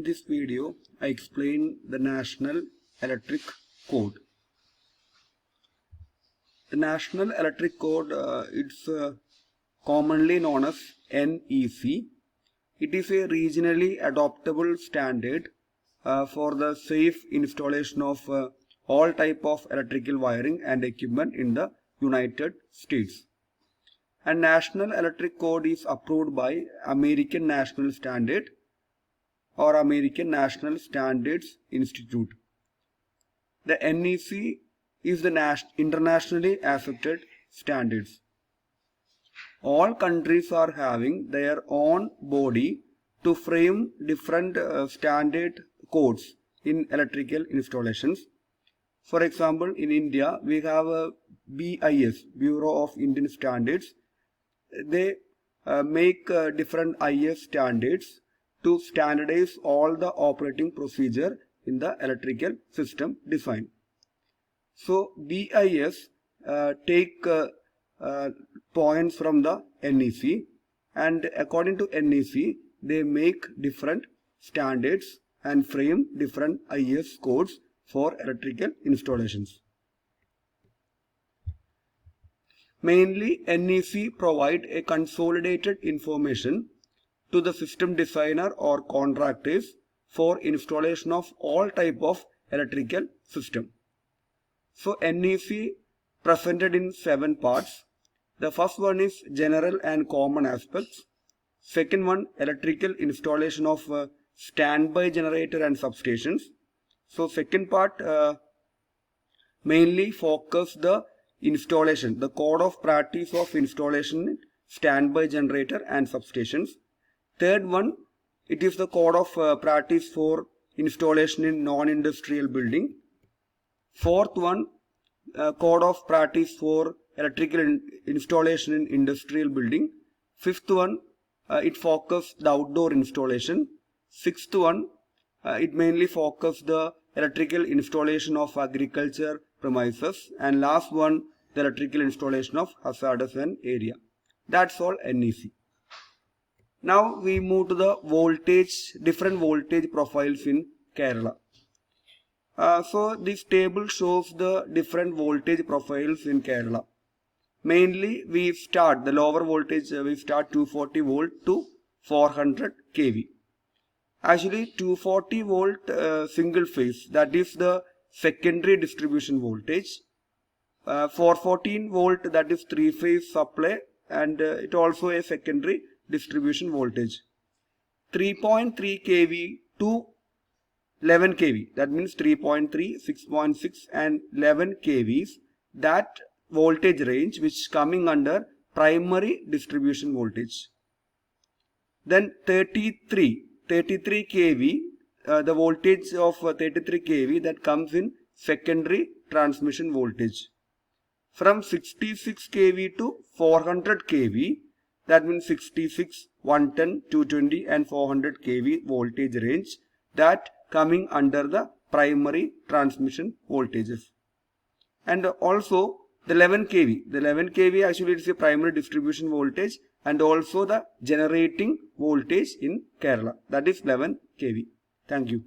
In this video, I explain the National Electric Code. The National Electric Code, it's commonly known as NEC. It is a regionally adoptable standard for the safe installation of all type of electrical wiring and equipment in the United States. And National Electric Code is approved by American National Standard or American National Standards Institute. The NEC is the internationally accepted standards. All countries are having their own body to frame different standard codes in electrical installations. For example, in India, we have a BIS, Bureau of Indian Standards. They make different IS standards to standardize all the operating procedure in the electrical system design. So BIS take points from the NEC, and according to NEC they make different standards and frame different IS codes for electrical installations. Mainly NEC provide a consolidated information to the system designer or contractors for installation of all type of electrical system. So NEC presented in 7 parts. The first one is general and common aspects. Second one, electrical installation of standby generator and substations. So second part mainly focus the installation, the code of practice of installation standby generator and substations. Third one, it is the code of practice for installation in non-industrial building. Fourth one, code of practice for electrical installation in industrial building. Fifth one, it focus the outdoor installation. Sixth one, it mainly focus the electrical installation of agriculture premises. And last one, the electrical installation of hazardous area. That's all NEC. Now we move to the voltage, different voltage profiles in Kerala. So this table shows the different voltage profiles in Kerala. Mainly we start the lower voltage, we start 240 volt to 400 kV. Actually 240 volt single phase, that is the secondary distribution voltage. 414 volt, that is 3-phase supply, and it also a secondary distribution voltage. 3.3 kV to 11 kV, that means 3.3, 6.6 and 11 kVs, that voltage range which is coming under primary distribution voltage. Then 33 kV, the voltage of 33 kV that comes in secondary transmission voltage. From 66 kV to 400 kV, that means 66, 110, 220 and 400 kV voltage range, that coming under the primary transmission voltages. And also the 11 kV. The 11 kV actually is a primary distribution voltage and also the generating voltage in Kerala. That is 11 kV. Thank you.